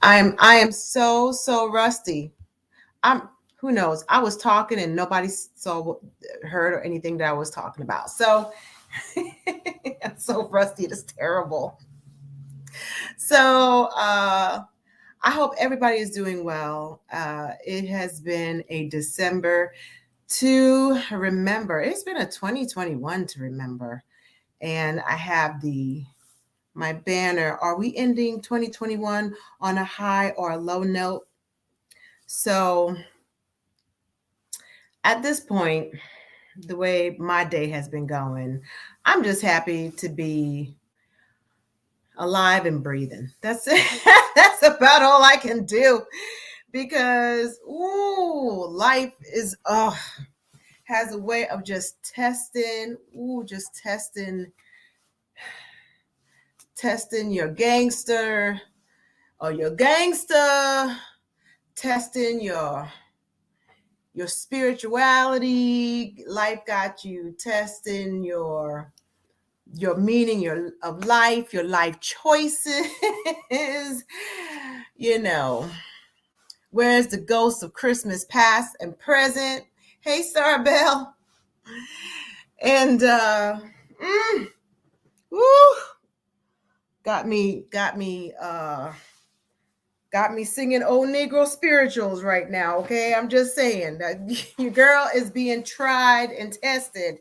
I am so rusty. I'm who knows? I was talking and nobody saw heard or anything that I was talking about. So I'm so rusty. It's terrible. So I hope everybody is doing well. It has been a December to remember. It's been a 2021 to remember. And I have my banner. Are we ending 2021 on a high or a low note? So at this point, the way my day has been going, I'm just happy to be alive and breathing. That's it. That's about all I can do because life is has a way of just testing your gangster or your gangster, testing your spirituality. Life got you testing your meaning of life, your life choices. you know, where's the ghost of Christmas past and present? Hey, Star Bell. And woo, got me singing old Negro spirituals right now. Okay, I'm just saying that your girl is being tried and tested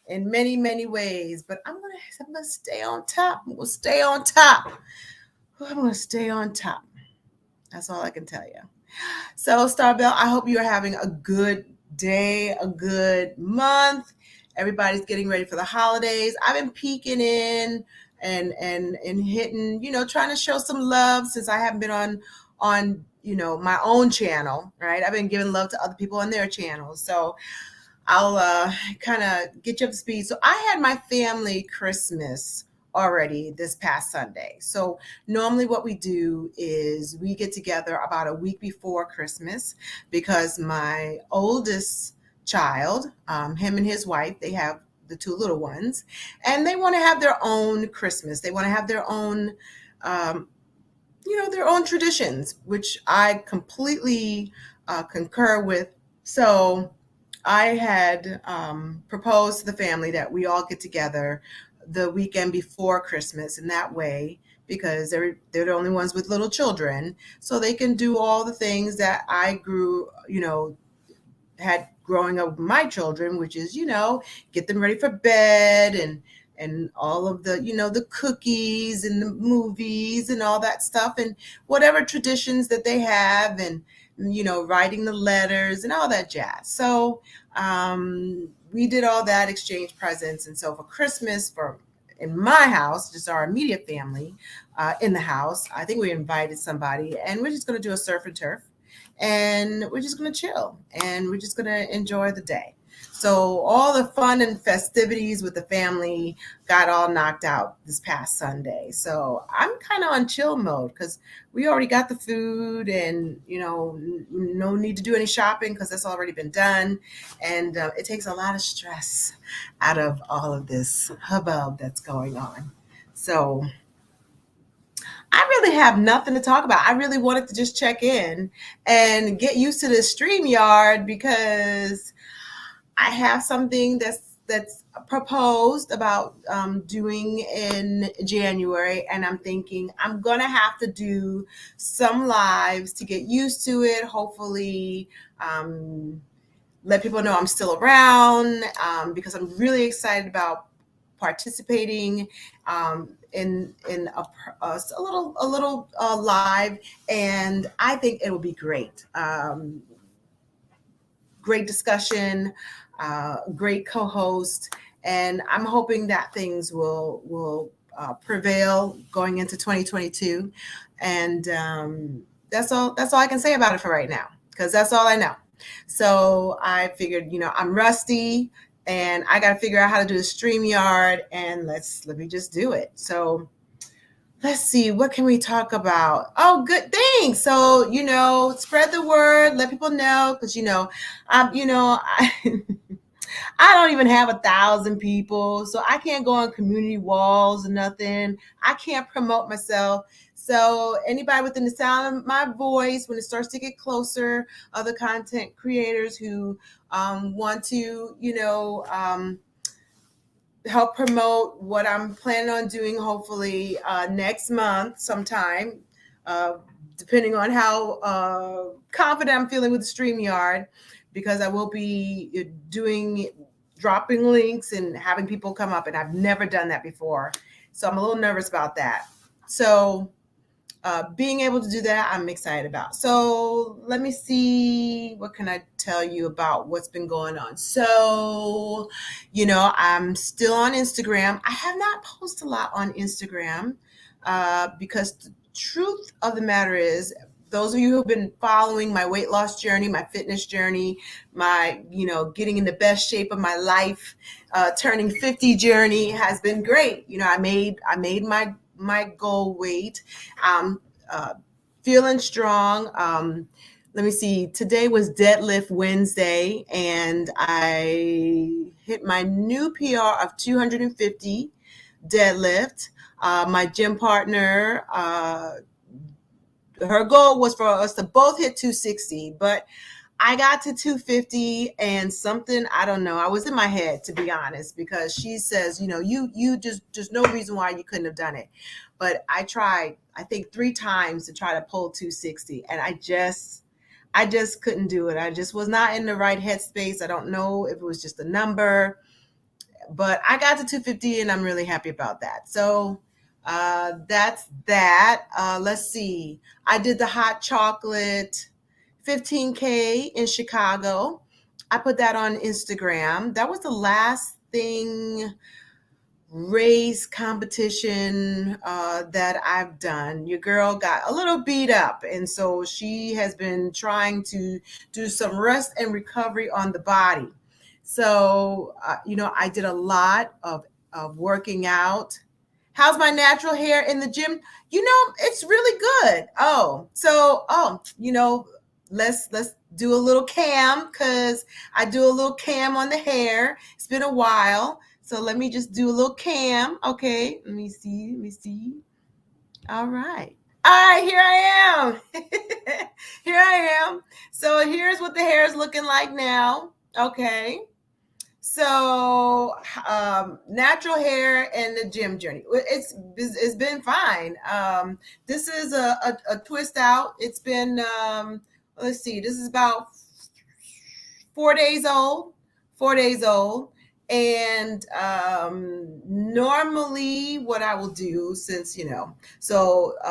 in many ways, but I'm gonna stay on top. I'm gonna stay on top. I'm gonna stay on top. That's all I can tell you. So, Starbell, I hope you're having a good day, a good month. Everybody's getting ready for the holidays. I've been peeking in and hitting, trying to show some love since I haven't been on my own channel, right? I've been giving love to other people on their channels. So I'll kind of get you up to speed. So I had my family Christmas already this past Sunday. So normally what we do is we get together about a week before Christmas because my oldest child, him and his wife, they have the two little ones, and they want to have their own Christmas. They want to have their own, um, their own traditions, which I completely concur with. So I had proposed to the family that we all get together the weekend before Christmas, and that way, because they're the only ones with little children, so they can do all the things that I had growing up with my children, which is, get them ready for bed and all of the cookies and the movies and all that stuff and whatever traditions that they have and writing the letters and all that jazz. So we did all that, exchange presents. And so for Christmas, for in my house, just our immediate family in the house, I think we invited somebody, and we're just going to do a surf and turf, and we're just going to chill, and we're just going to enjoy the day. So all the fun and festivities with the family got all knocked out this past Sunday. So I'm kind of on chill mode because we already got the food, and no need to do any shopping because that's already been done, and it takes a lot of stress out of all of this hubbub that's going on. So I really have nothing to talk about. I really wanted to just check in and get used to this StreamYard because I have something that's proposed about doing in January, and I'm thinking I'm gonna have to do some lives to get used to it. Hopefully, let people know I'm still around because I'm really excited about participating in a little live, and I think it will be great. Great discussion, great co-host, and I'm hoping that things will prevail going into 2022. And that's all I can say about it for right now because that's all I know. So I figured, I'm rusty and I got to figure out how to do a StreamYard, and let me just do it. So let's see, what can we talk about? Oh, good thing. So, spread the word, let people know, because, I I don't even have 1,000 people, so I can't go on community walls or nothing. I can't promote myself. So anybody within the sound of my voice, when it starts to get closer, other content creators who want to, help promote what I'm planning on doing, hopefully next month sometime, uh, depending on how confident I'm feeling with the StreamYard, because I will be dropping links and having people come up, and I've never done that before. So I'm a little nervous about that. So being able to do that, I'm excited about. So let me see, what can I tell you about what's been going on? So, I'm still on Instagram. I have not posted a lot on Instagram because the truth of the matter is, those of you who've been following my weight loss journey, my fitness journey, my, getting in the best shape of my life, turning 50 journey has been great. I made my goal weight. Uh, Feeling strong. Let me see. Today was Deadlift Wednesday, and I hit my new PR of 250 deadlift. My gym partner, her goal was for us to both hit 260, but I got to 250 and something, I don't know. I was in my head, to be honest, because she says, you just, there's no reason why you couldn't have done it. But I tried, I think 3 times to try to pull 260, and I just couldn't do it. I just was not in the right headspace. I don't know if it was just a number, but I got to 250 and I'm really happy about that. So that's that. Let's see. I did the hot chocolate 15K in Chicago. I put that on Instagram. That was the last thing, race competition that I've done. Your girl got a little beat up, and so she has been trying to do some rest and recovery on the body. So, I did a lot of working out. How's my natural hair in the gym? It's really good. Let's do a little cam, because I do a little cam on the hair. It's been a while. So let me just do a little cam. Okay, let me see. Let me see. All right. All right, here I am. Here I am. So here's what the hair is looking like now. Okay. So natural hair and the gym journey. It's been fine. This is a twist out. It's been let's see. This is about 4 days old. 4 days old. And normally what I will do, since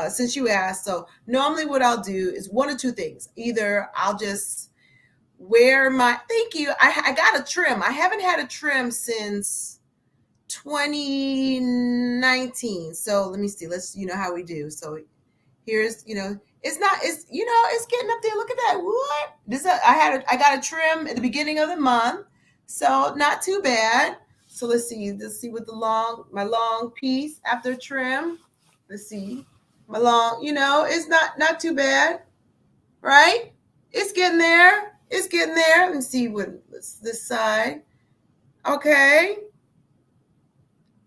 since you asked, so normally what I'll do is one or two things. Either I'll just wear my, thank you, I got a trim. I haven't had a trim since 2019. So let me see. Let's, how we do. So here's, it's getting up there. Look at that. What? I got a trim at the beginning of the month. So not too bad. So let's see. Let's see what my long piece after trim. Let's see. My long, it's not too bad, right? It's getting there. It's getting there. Let me see this side. Okay.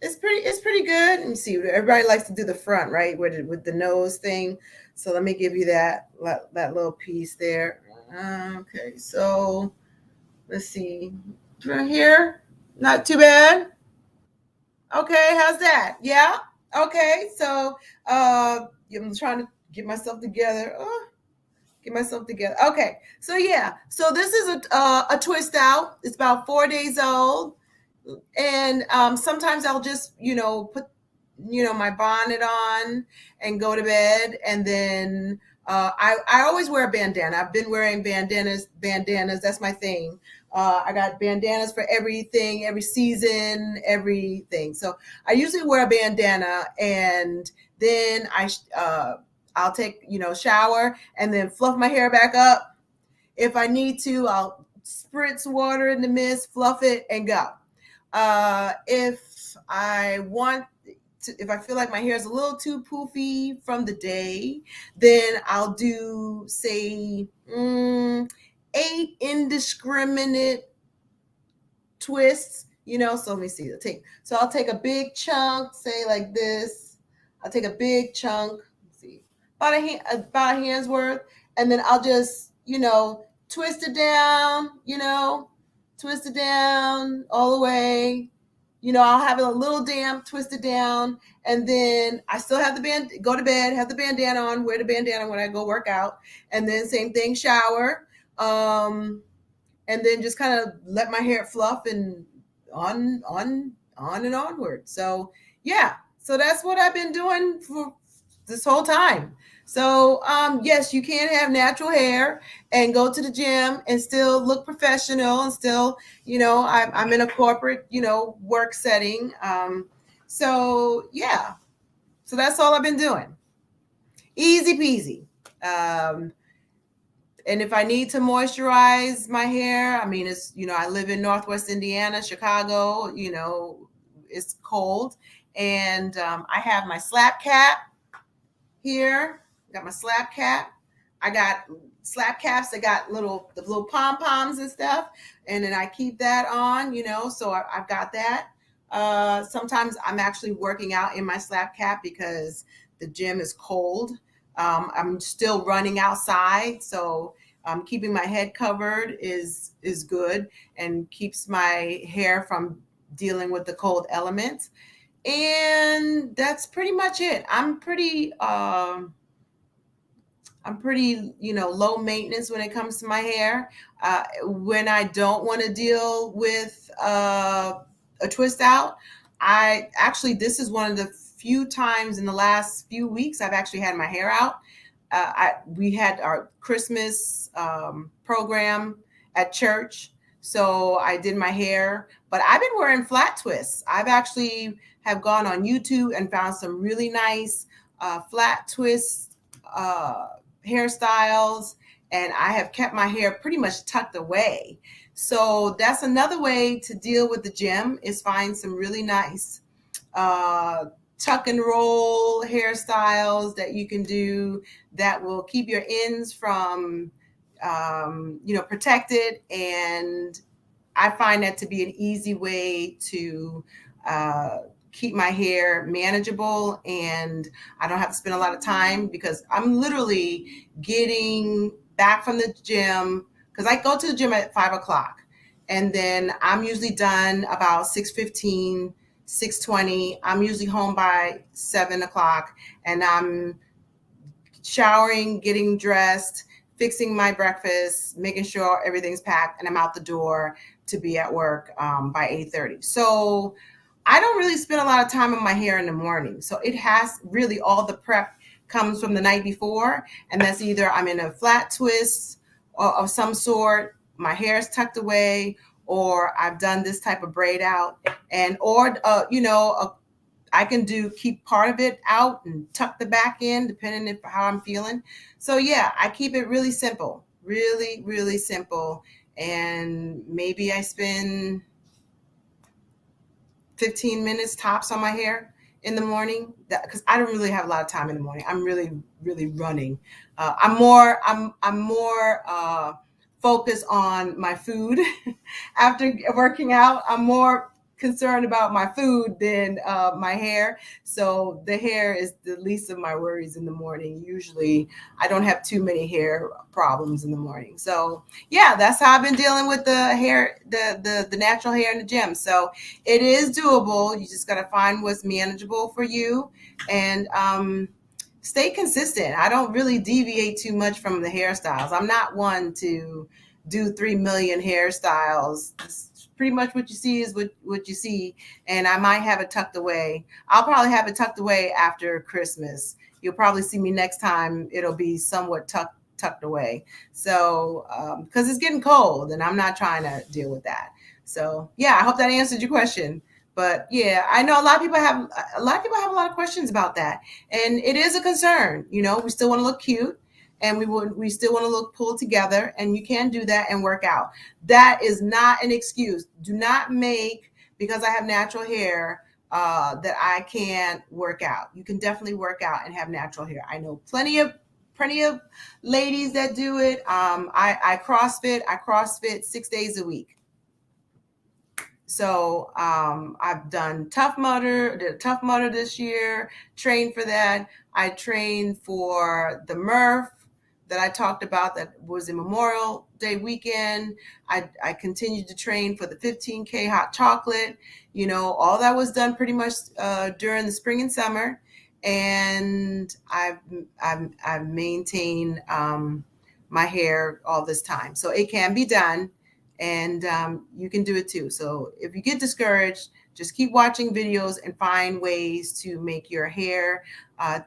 It's pretty good. Let me see. Everybody likes to do the front, right? With the nose thing. So let me give you that little piece there. Okay. So let's see. Right here. Not too bad. Okay, how's that? Yeah. Okay. So I'm trying to get myself together. Get myself together. Okay. So yeah. So this is a twist out. It's about 4 days old. And sometimes I'll just, put, my bonnet on and go to bed. And then I always wear a bandana. I've been wearing bandanas. That's my thing. I got bandanas for everything, every season, everything. So I usually wear a bandana, and then I'll take, shower and then fluff my hair back up. If I need to, I'll spritz water in the mist, fluff it, and go. If I feel like my hair is a little too poofy from the day, then I'll do, say, 8 indiscriminate twists, so let me see. I'll take a big chunk, say like this. I'll take a big chunk, let's see, about a hand's worth, and then I'll just, twist it down, twist it down all the way. I'll have it a little damp, twist it down, and then I still have go to bed, have the bandana on, wear the bandana when I go work out, and then same thing, shower, and then just kind of let my hair fluff and on and onward. So yeah, so that's what I've been doing for this whole time. So yes, you can have natural hair and go to the gym and still look professional and still, I'm in a corporate, work setting. So yeah, so that's all I've been doing. Easy peasy. And if I need to moisturize my hair, I mean, it's, I live in Northwest Indiana, Chicago, it's cold. And I have my slap cap here. Got my slap cap. I got slap caps that got the little pom-poms and stuff. And then I keep that on, so I've got that. Sometimes I'm actually working out in my slap cap because the gym is cold. I'm still running outside, so keeping my head covered is good and keeps my hair from dealing with the cold elements. And that's pretty much it. I'm pretty low maintenance when it comes to my hair. When I don't want to deal with a twist out, this is one of the few times in the last few weeks I've actually had my hair out. We had our Christmas program at church, so I did my hair, but I've been wearing flat twists. I've actually have gone on YouTube and found some really nice flat twist hairstyles, and I have kept my hair pretty much tucked away. So that's another way to deal with the gym, is find some really nice tuck and roll hairstyles that you can do that will keep your ends from protected. And I find that to be an easy way to keep my hair manageable, and I don't have to spend a lot of time because I'm literally getting back from the gym, because I go to the gym at 5 o'clock, and then I'm usually done about 6:15, 6:20. I'm usually home by 7 o'clock, and I'm showering, getting dressed, fixing my breakfast, making sure everything's packed, and I'm out the door to be at work by 8:30. So I don't really spend a lot of time on my hair in the morning. So it has really, all the prep comes from the night before. And that's either I'm in a flat twist of some sort, my hair is tucked away, or I've done this type of braid out, I can keep part of it out and tuck the back in, depending on how I'm feeling. So yeah, I keep it really simple, really, really simple. And maybe I spend 15 minutes tops on my hair in the morning, because I don't really have a lot of time in the morning. I'm really, really running. I'm more focused on my food after working out. I'm more concerned about my food than my hair. So the hair is the least of my worries in the morning. Usually I don't have too many hair problems in the morning. So yeah, that's how I've been dealing with the hair, the natural hair in the gym. So it is doable. You just got to find what's manageable for you, and stay consistent. I don't really deviate too much from the hairstyles. I'm not one to do 3 million hairstyles. Pretty much what you see is what you see. And I might have it tucked away. I'll probably have it tucked away after Christmas. You'll probably see me next time. It'll be somewhat tucked away. So, because it's getting cold and I'm not trying to deal with that. So yeah, I hope that answered your question. But yeah, I know a lot of people have a lot of questions about that. And it is a concern. We still want to look cute, and we still want to look pulled together, and you can do that and work out. That is not an excuse. Do not make, because I have natural hair, that I can't work out. You can definitely work out and have natural hair. I know plenty of ladies that do it. I CrossFit 6 days a week. So I've done Tough Mudder, did Tough Mudder this year, trained for that. I trained for the Murph that I talked about that was a Memorial Day weekend. I continued to train for the 15K hot chocolate. All that was done pretty much during the spring and summer. And I've maintained my hair all this time. So it can be done, and you can do it too. So if you get discouraged, just keep watching videos and find ways to make your hair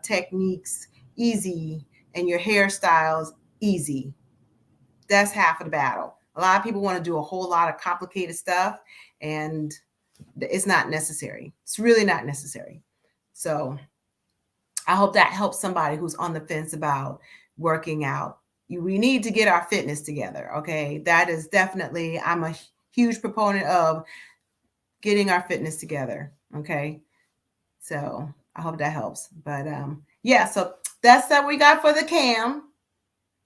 techniques easy and your hairstyles easy. That's half of the battle. A lot of people want to do a whole lot of complicated stuff, and it's not necessary. It's really not necessary. So I hope that helps somebody who's on the fence about working out. We need to get our fitness together. Okay. That is definitely, I'm a huge proponent of getting our fitness together. Okay. So I hope that helps. But yeah, so that's that we got for the cam.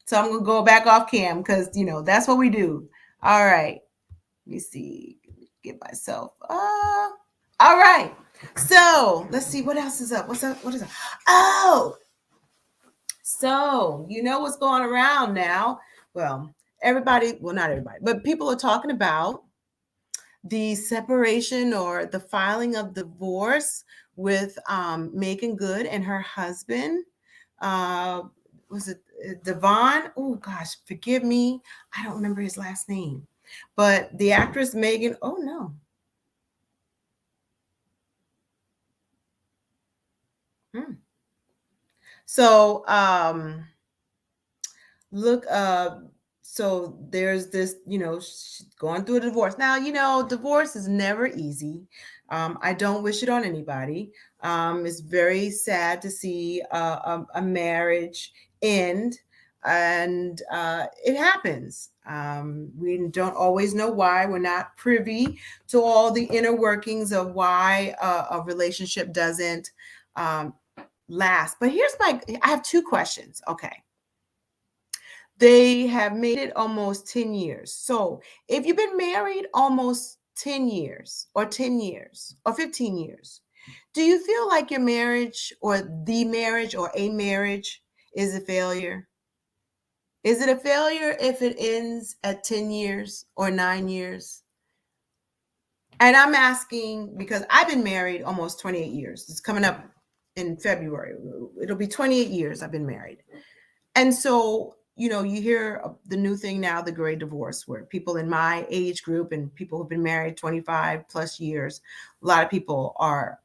So I'm going to go back off cam because, that's what we do. All right. Let me see. Get myself. All right. So let's see what else is up. What's up? What is up? Oh, so you know what's going around now. Well, not everybody, but people are talking about the separation or the filing of divorce with Meagan Good and her husband. Was it Devon? Oh gosh, forgive me. I don't remember his last name. But the actress Meagan, oh no. So look, so there's this, going through a divorce. Now, divorce is never easy. I don't wish it on anybody. It's very sad to see a marriage end, and it happens. We don't always know why. We're not privy to all the inner workings of why a relationship doesn't last. But I have two questions. Okay. They have made it almost 10 years. So if you've been married almost 10 years or 10 years or 15 years, do you feel like your marriage or the marriage or a marriage is a failure? Is it a failure if it ends at 10 years or 9 years? And I'm asking because I've been married almost 28 years. It's coming up in February. It'll be 28 years I've been married. And so, you hear the new thing now, the great divorce, where people in my age group and people who've been married 25 plus years, a lot of people are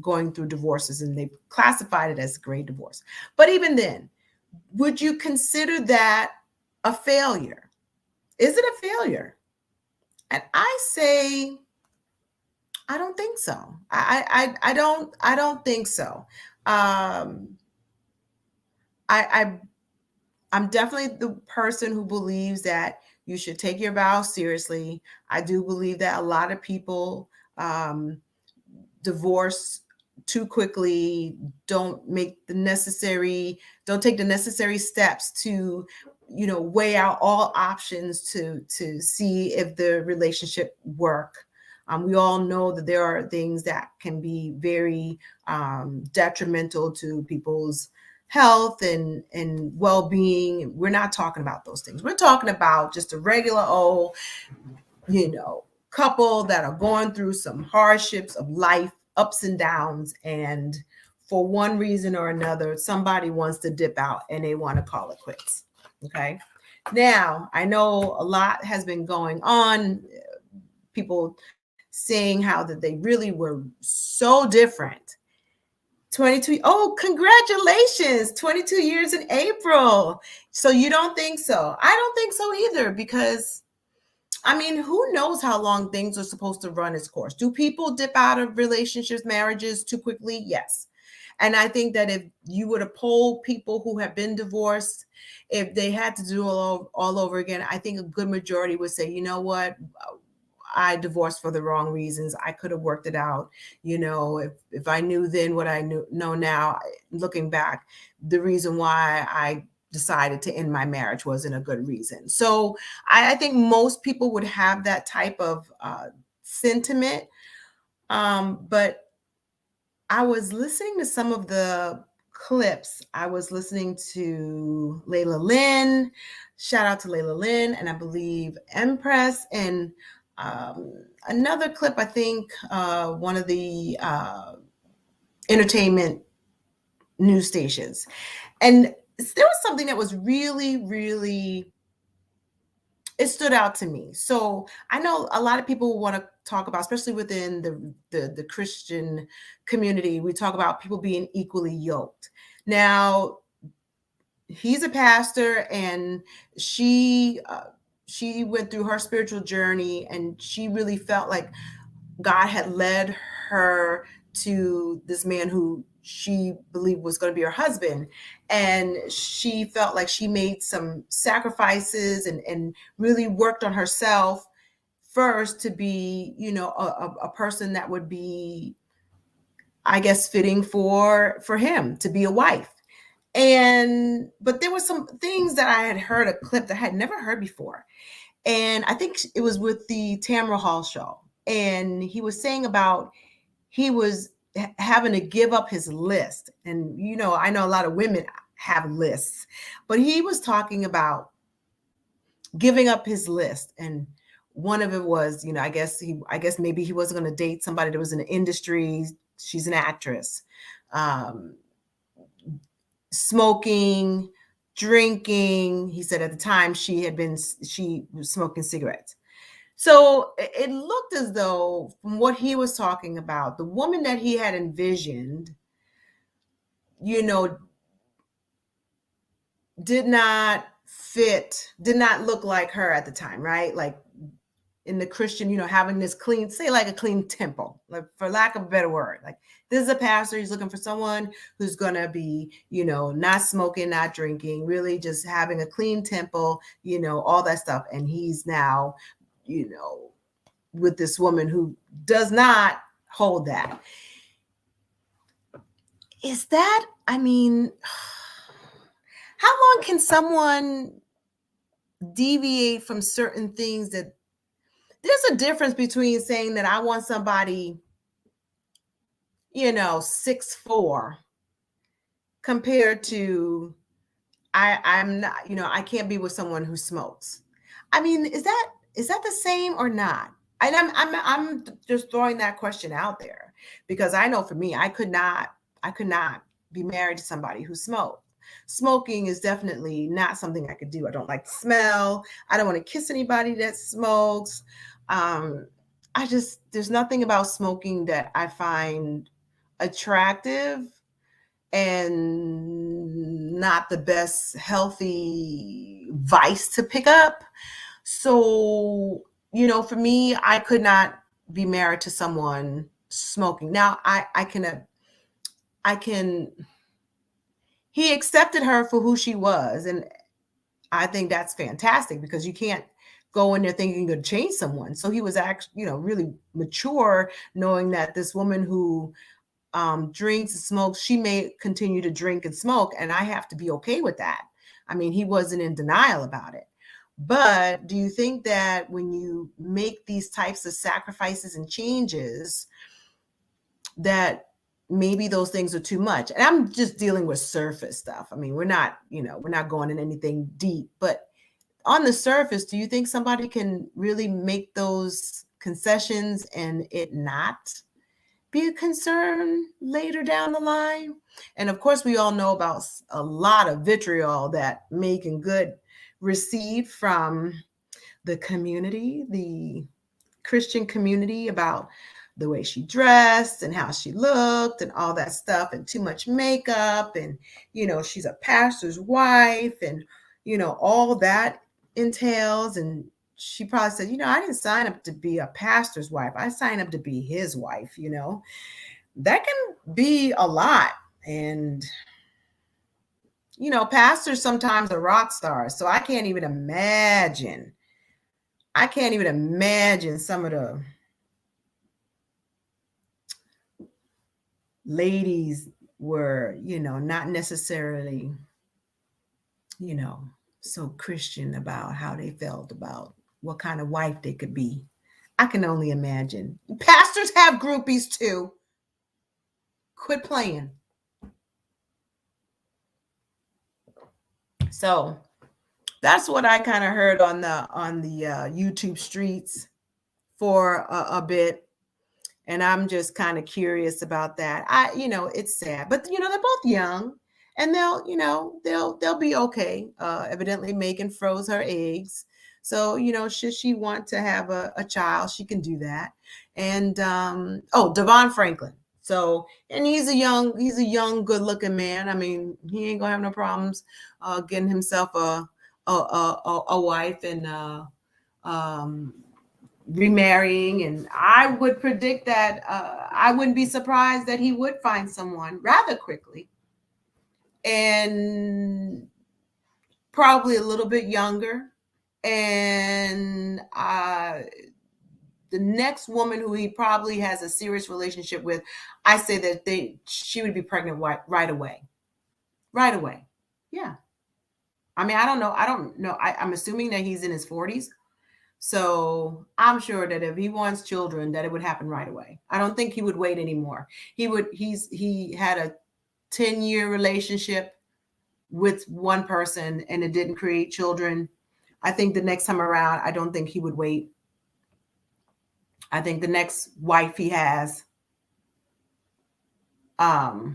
going through divorces, and they've classified it as a great divorce. But even then, would you consider that a failure? Is it a failure? And I say, I don't think so. I don't think so. I'm definitely the person who believes that you should take your vows seriously. I do believe that a lot of people divorce too quickly, don't take the necessary steps to, weigh out all options to see if the relationship work. We all know that there are things that can be very detrimental to people's health and well-being. We're not talking about those things. We're talking about just a regular old, couple that are going through some hardships of life, ups and downs, and for one reason or another, somebody wants to dip out and they want to call it quits. Okay. Now, I know a lot has been going on. People saying how that they really were so different. 22. Oh, congratulations. 22 years in April. So you don't think so? I don't think so either, because who knows how long things are supposed to run its course? Do people dip out of relationships, marriages too quickly? Yes. And I think that if you were to poll people who have been divorced, if they had to do all over again, I think a good majority would say, you know what? I divorced for the wrong reasons. I could have worked it out. If I knew then what I know now, looking back, the reason why I decided to end my marriage wasn't a good reason. So I think most people would have that type of sentiment. But I was listening to some of the clips. I was listening to Layla Lynn. Shout out to Layla Lynn, and I believe Empress, and um, another clip. I think one of the entertainment news stations, and there was something that was really, really, it stood out to me. So I know a lot of people want to talk about, especially within the Christian community, we talk about people being equally yoked. Now, he's a pastor, and she went through her spiritual journey, and she really felt like God had led her to this man who she believed was going to be her husband. And she felt like she made some sacrifices and really worked on herself first to be, a person that would be, I guess, fitting for him to be a wife. And but there were some things that I had heard, a clip that I had never heard before. And I think it was with the Tamara Hall show. And he was saying about he was having to give up his list. And, I know a lot of women have lists, but he was talking about giving up his list. And one of it was, I guess maybe he wasn't going to date somebody that was in the industry. She's an actress. Smoking, drinking. He said at the time she was smoking cigarettes. So it looked as though, from what he was talking about, the woman that he had envisioned, did not fit, did not look like her at the time, right? Like in the Christian, having this clean, say like a clean temple, like for lack of a better word. Like, this is a pastor, he's looking for someone who's gonna be, not smoking, not drinking, really just having a clean temple, all that stuff. And he's now, with this woman who does not hold that. Is that, I mean, how long can someone deviate from certain things? That there's a difference between saying that I want somebody, 6'4", compared to I'm not, I can't be with someone who smokes. I mean, is that the same or not? And I'm just throwing that question out there, because I know for me, I could not be married to somebody who smoked. Smoking is definitely not something I could do. I don't like the smell. I don't want to kiss anybody that smokes. There's nothing about smoking that I find attractive, and not the best healthy vice to pick up. So, for me, I could not be married to someone smoking. Now, I can, he accepted her for who she was. And I think that's fantastic, because you can't go in there thinking you're going to change someone. So he was actually, really mature, knowing that this woman who drinks and smokes, she may continue to drink and smoke, and I have to be okay with that. I mean, he wasn't in denial about it. But do you think that when you make these types of sacrifices and changes, that maybe those things are too much? And I'm just dealing with surface stuff. I mean, we're not going in anything deep, but on the surface, do you think somebody can really make those concessions and it not be a concern later down the line? And of course, we all know about a lot of vitriol that Meagan Good received from the community, the Christian community, about the way she dressed and how she looked and all that stuff, and too much makeup, and she's a pastor's wife, and all that entails. And she probably said, I didn't sign up to be a pastor's wife. I signed up to be his wife. That can be a lot. And, pastors sometimes are rock stars. So I can't even imagine. Some of the ladies were, not necessarily, so Christian about how they felt about what kind of wife they could be. I can only imagine. Pastors have groupies too. Quit playing. So that's what I kind of heard on the YouTube streets for a bit, and I'm just kind of curious about that. It's sad, but they're both young, and they'll be okay. Evidently, Megan froze her eggs, so should she want to have a child, she can do that. And Devon Franklin. So, and he's a young, good-looking man. I mean, he ain't gonna have no problems getting himself a wife and um, remarrying. And I would predict that I wouldn't be surprised that he would find someone rather quickly, and probably a little bit younger. And the next woman who he probably has a serious relationship with, I say that she would be pregnant right away. Right away. Yeah. I mean, I don't know. I'm assuming that he's in his 40s. So I'm sure that if he wants children, that it would happen right away. I don't think he would wait anymore. He had a 10-year relationship with one person and it didn't create children. I think the next time around, I don't think he would wait. I think the next wife he has, I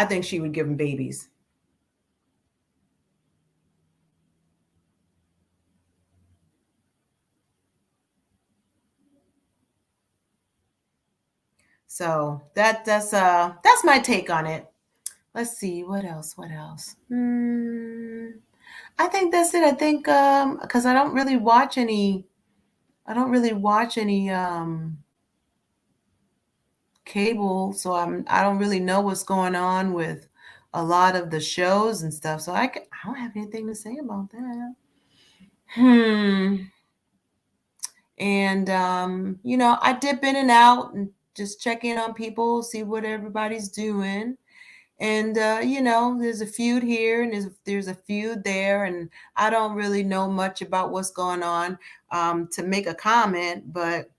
think she would give him babies. So that's my take on it. Let's see what else. I think that's it. I think because I don't really watch any cable, so I don't really know what's going on with a lot of the shows and stuff. So I don't have anything to say about that. And I dip in and out and just check in on people, see what everybody's doing. And there's a feud here and there's a feud there, and I don't really know much about what's going on to make a comment. But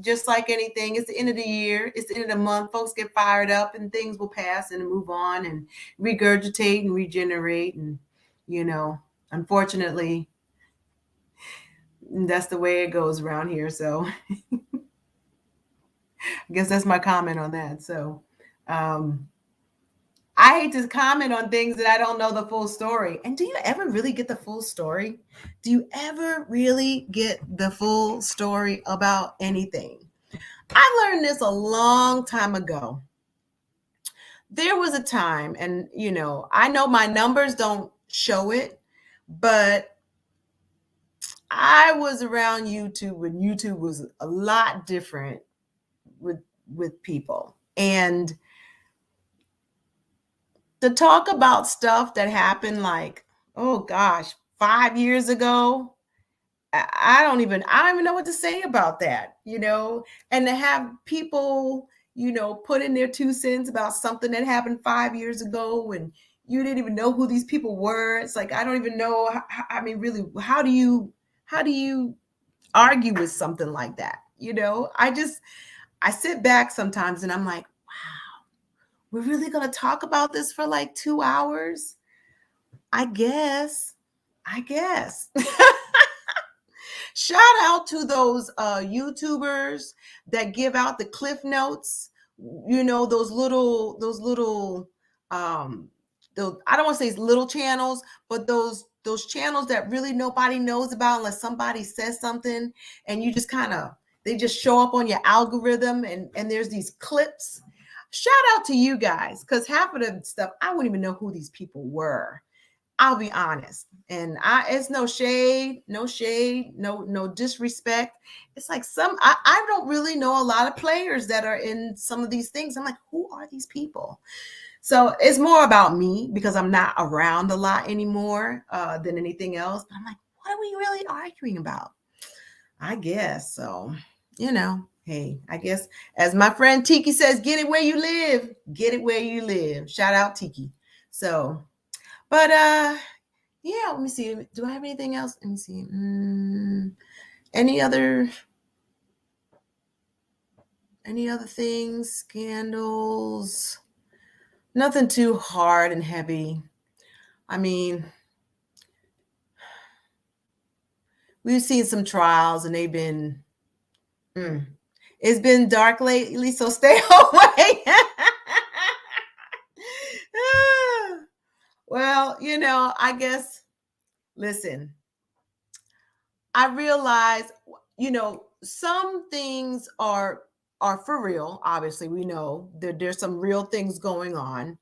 just like anything, it's the end of the year, it's the end of the month. Folks get fired up, and things will pass and move on and regurgitate and regenerate. And unfortunately, that's the way it goes around here. So I guess that's my comment on that. So I hate to comment on things that I don't know the full story. And do you ever really get the full story? Do you ever really get the full story about anything? I learned this a long time ago. There was a time, and I know my numbers don't show it, but I was around YouTube when YouTube was a lot different with people. And to talk about stuff that happened like, oh gosh, 5 years ago, I don't even know what to say about that, and to have people, put in their 2 cents about something that happened 5 years ago, and you didn't even know who these people were. It's like, I don't even know. I mean, really, how do you argue with something like that? I sit back sometimes and I'm like, wow, we're really going to talk about this for like 2 hours? I guess. Shout out to those YouTubers that give out the cliff notes. Those little those, I don't want to say little channels, but those channels that really nobody knows about unless somebody says something, and you just they just show up on your algorithm, and there's these clips. Shout out to you guys, because half of the stuff I wouldn't even know who these people were. I'll be honest. And it's no shade, no disrespect. It's like I don't really know a lot of players that are in some of these things. I'm like, who are these people? So it's more about me because I'm not around a lot anymore than anything else. But I'm like, what are we really arguing about? I guess. So, hey, I guess as my friend Tiki says, get it where you live. Get it where you live. Shout out Tiki. So, but Yeah, let me see. Do I have anything else? Let me see. Any other things? Scandals? Nothing too hard and heavy. I mean, we've seen some trials and they've been it's been dark lately, so stay away. Well, I guess, listen, I realize, some things are for real. Obviously, we know there's some real things going on,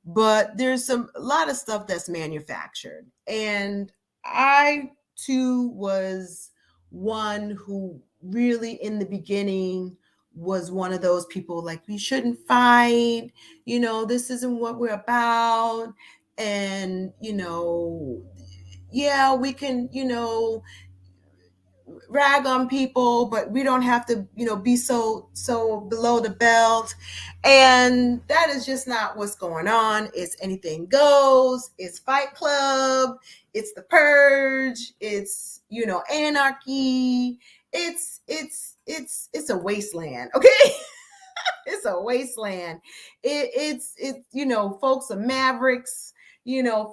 but there's a lot of stuff that's manufactured. And I too was one who really in the beginning was one of those people like, we shouldn't fight, this isn't what we're about. And yeah, we can, rag on people, but we don't have to, be so below the belt. And that is just not what's going on. It's anything goes. It's Fight Club. It's The Purge. It's, anarchy. It's a wasteland. Okay. It's a wasteland. It's folks are mavericks.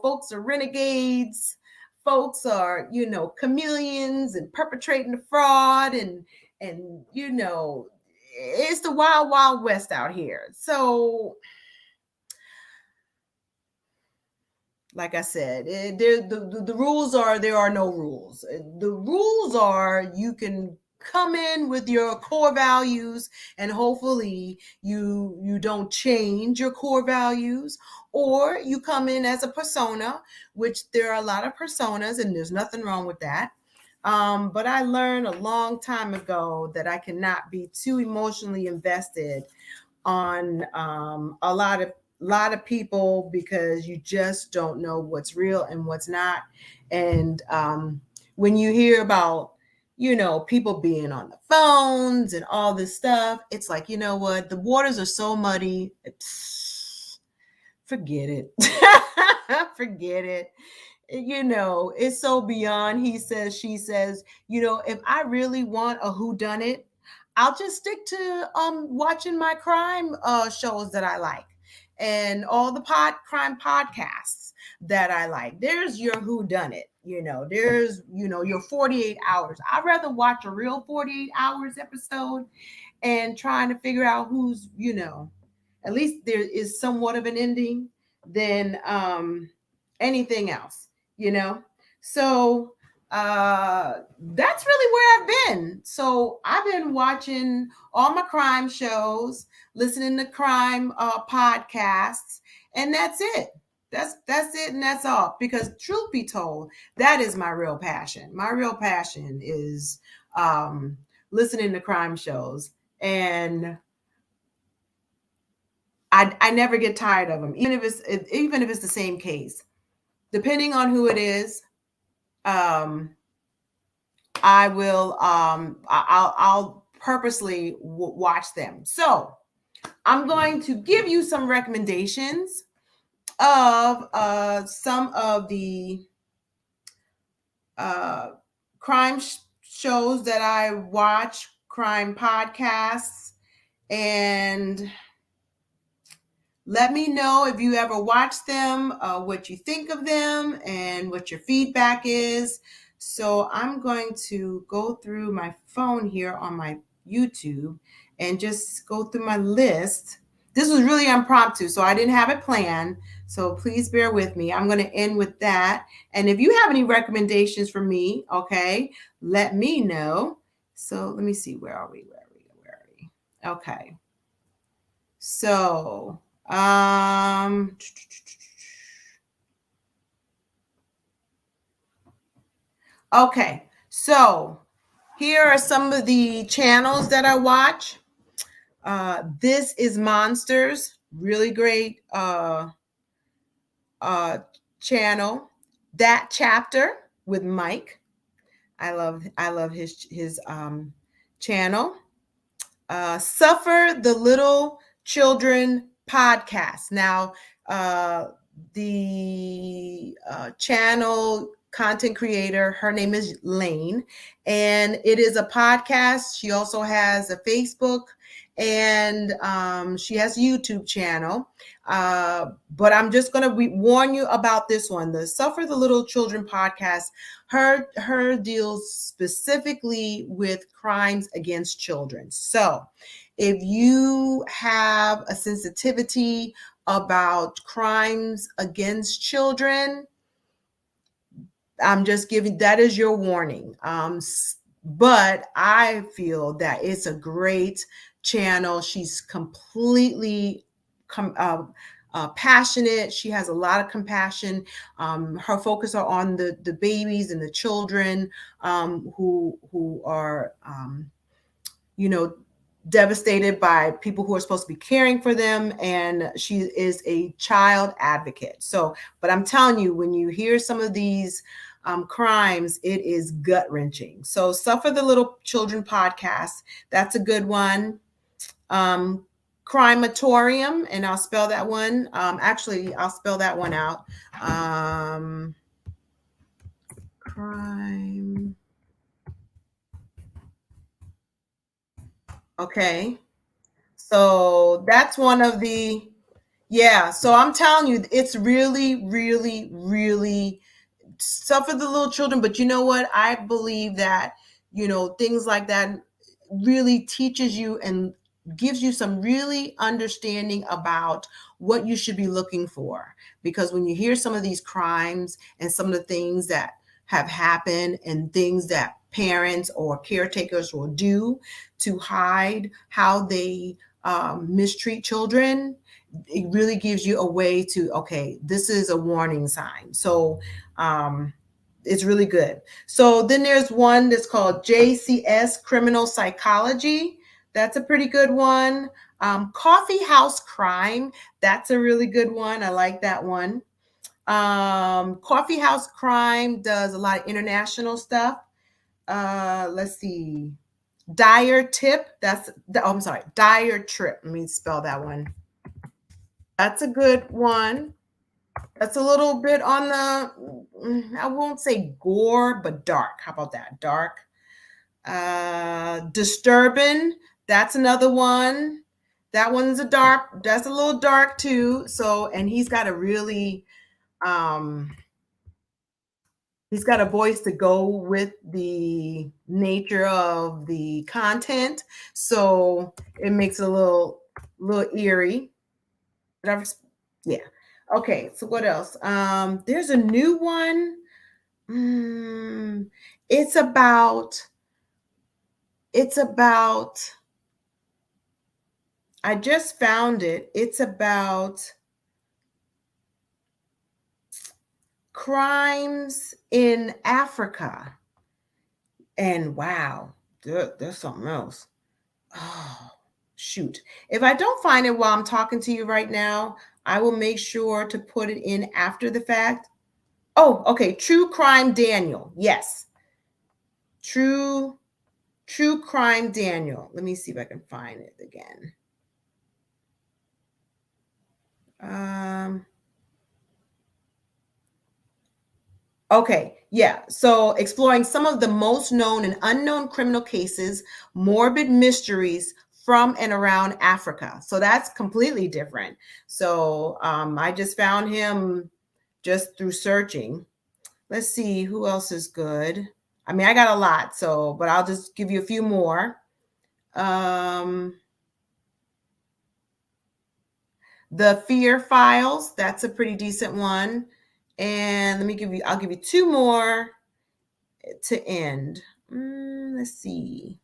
Folks are renegades. Folks are chameleons and perpetrating the fraud, and it's the wild wild west out here. So like I said, the rules are, there are no rules. The rules are, you can come in with your core values, and hopefully you don't change your core values, or you come in as a persona, which there are a lot of personas, and there's nothing wrong with that. But I learned a long time ago that I cannot be too emotionally invested on a lot of people, because you just don't know what's real and what's not. And when you hear about people being on the phones and all this stuff, it's like, you know what, the waters are so muddy. Forget it. Forget it. It's so beyond he says, she says. If I really want a whodunit, I'll just stick to watching my crime shows that I like, and all the crime podcasts that I like. There's your whodunit. There's your 48 hours. I'd rather watch a real 48 hours episode and trying to figure out who's, at least there is somewhat of an ending, than anything else, So that's really where I've been. So I've been watching all my crime shows, listening to crime podcasts, and that's it. That's it, and that's all. Because truth be told, that is my real passion. My real passion is listening to crime shows, and I never get tired of them, even if it's the same case. Depending on who it is, I will I'll purposely watch them. So I'm going to give you some recommendations of some of the crime shows that I watch, crime podcasts, and let me know if you ever watch them, what you think of them, and what your feedback is. So I'm going to go through my phone here on my YouTube and just go through my list. This was really impromptu, so I didn't have it planned. So please bear with me. I'm going to end with that. And if you have any recommendations for me, okay, let me know. So let me see. Where are we? Okay. So okay, so here are some of the channels that I watch. This is Monsters, really great channel. That Chapter with Mike, I love his channel. Suffer the Little Children podcast. Now, the channel content creator. Her name is Lane, and it is a podcast. She also has a Facebook, and she has a YouTube channel. But I'm just going to warn you about this one, the Suffer the Little Children podcast. Her deals specifically with crimes against children. So if you have a sensitivity about crimes against children, I'm just giving that is your warning. But I feel that it's a great channel. She's completely passionate. She has a lot of compassion. Her focus are on the babies and the children who are you know, devastated by people who are supposed to be caring for them. And she is a child advocate. So, but I'm telling you, when you hear some of these crimes, it is gut wrenching. So, Suffer the Little Children podcast, that's a good one. Crimatorium, and I'll spell that one. Actually, I'll spell that one out. Crime. Okay. So that's one of the, yeah. So I'm telling you, it's really, really, really suffer the little children. But you know what? I believe that, things like that really teaches you and gives you some really understanding about what you should be looking for. Because when you hear some of these crimes and some of the things that have happened and things that parents or caretakers will do to hide how they mistreat children, it really gives you a way to, okay, this is a warning sign. So it's really good. So then there's one that's called JCS Criminal Psychology. That's a pretty good one. Coffee House Crime. That's a really good one. I like that one. Coffee House Crime does a lot of international stuff. Let's see. Dire Tip. I'm sorry. Dire Trip. Let me spell that one. That's a good one. That's a little bit on the, I won't say gore, but dark. How about that? Dark. Disturbing. That's another one. That's a little dark too. So, and he's got a really, he's got a voice to go with the nature of the content. So it makes it a little eerie. Yeah. Okay, so what else? There's a new one. Mm, it's about, it's about, I just found it. It's about crimes in Africa. And wow, there's something else. Oh, shoot. If I don't find it while I'm talking to you right now, I will make sure to put it in after the fact. Oh, okay. True Crime Daniel. Yes. True Crime Daniel. Let me see if I can find it again. Okay, yeah. So exploring some of the most known and unknown criminal cases, morbid mysteries from and around Africa. So that's completely different. So I just found him just through searching. Let's see who else is good. I mean, I got a lot, so but I'll just give you a few more. The Fear Files, that's a pretty decent one. And I'll give you two more to end. Let's see.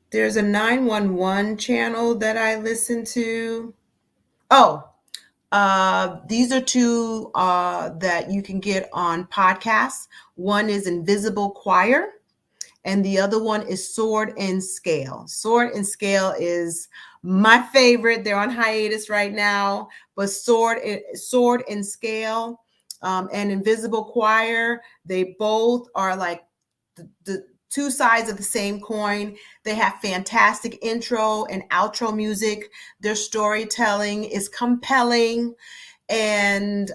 There's a 911 channel that I listen to. Oh, these are two that you can get on podcasts. One is Invisible Choir, and the other one is Sword and Scale. Sword and Scale is my favorite. They're on hiatus right now, but Sword and Scale and Invisible Choir. They both are like the two sides of the same coin. They have fantastic intro and outro music. Their storytelling is compelling. And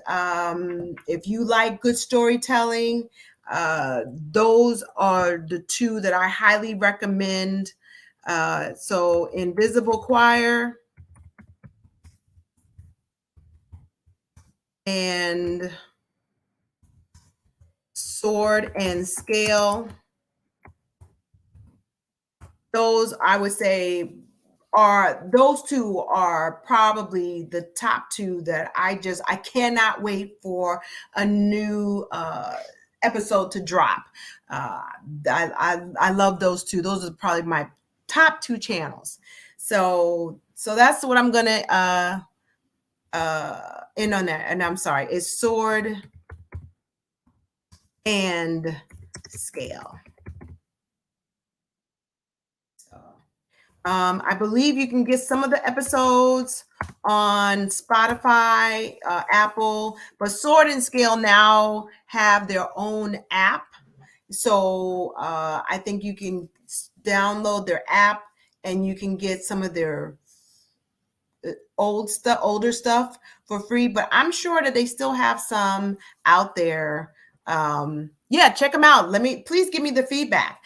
if you like good storytelling, those are the two that I highly recommend. So Invisible Choir and Sword and Scale. Those I would say those two are probably the top two that I cannot wait for a new episode to drop. I love those two. Those are probably my top two channels. So that's what I'm gonna end on that. And I'm sorry, it's Sword and Scale. So I believe you can get some of the episodes on Spotify, Apple, but Sword and Scale now have their own app. So I think you can download their app and you can get some of their older stuff for free. But I'm sure that they still have some out there. Yeah, check them out. Please give me the feedback.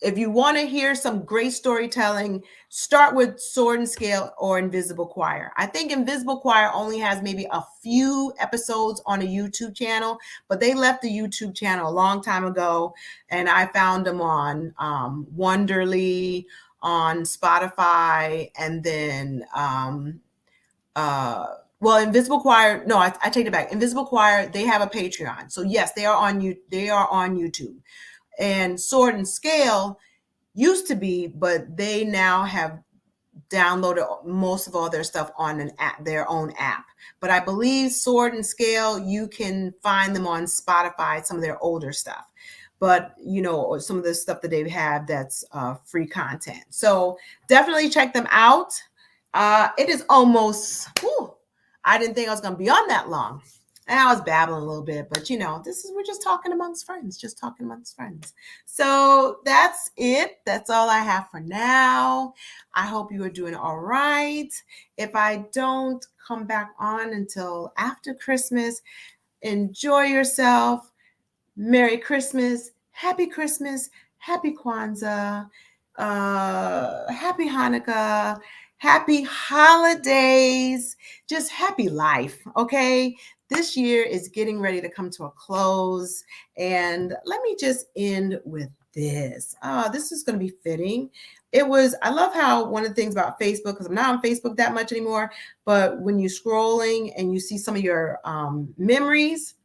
If you want to hear some great storytelling, start with Sword and Scale or Invisible Choir. I think Invisible Choir only has maybe a few episodes on a YouTube channel, but they left the YouTube channel a long time ago, and I found them on Wonderly, on Spotify, and then well, Invisible Choir, no, I take it back. Invisible Choir, they have a Patreon. So yes, they are on YouTube. And Sword and Scale used to be, but they now have downloaded most of all their stuff on an app, their own app. But I believe Sword and Scale, you can find them on Spotify, some of their older stuff. But or some of the stuff that they have that's free content. So definitely check them out. It is almost, I didn't think I was going to be on that long. And I was babbling a little bit, but we're just talking amongst friends, So that's it. That's all I have for now. I hope you are doing all right. If I don't come back on until after Christmas, enjoy yourself. Merry Christmas, Happy Kwanzaa, Happy Hanukkah, Happy holidays, just happy life, okay? This year is getting ready to come to a close, and let me just end with this. This is going to be fitting. I love how one of the things about Facebook, because I'm not on Facebook that much anymore, but when you're scrolling and you see some of your memories.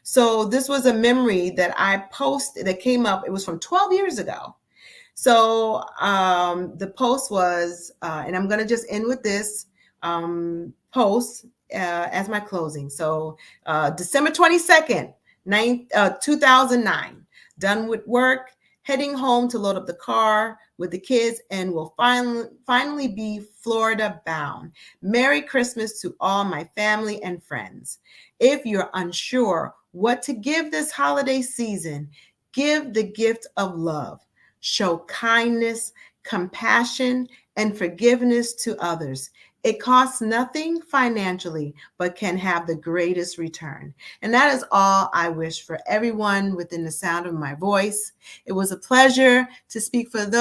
So this was a memory that I posted that came up. It was from 12 years ago. So the post was, and I'm going to just end with this post as my closing. So December 22nd, 2009, done with work, heading home to load up the car with the kids, and will finally be Florida bound. Merry Christmas to all my family and friends. If you're unsure what to give this holiday season, give the gift of love. Show kindness, compassion, and forgiveness to others. It costs nothing financially, but can have the greatest return. And that is all I wish for everyone within the sound of my voice. It was a pleasure to speak with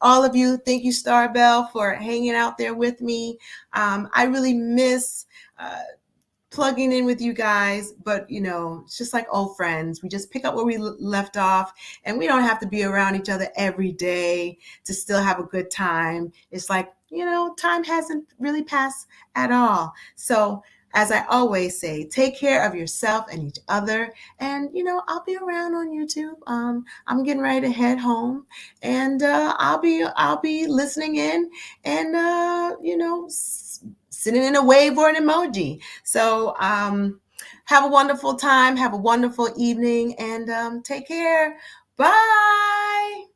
all of you. Thank you, Starbell, for hanging out there with me. I really miss plugging in with you guys, but it's just like old friends. We just pick up where we left off, and we don't have to be around each other every day to still have a good time. It's like, time hasn't really passed at all. So as I always say, take care of yourself and each other. And I'll be around on YouTube. I'm getting ready to head home, and I'll be listening in, and sending in a wave or an emoji. So have a wonderful time. Have a wonderful evening, and take care. Bye.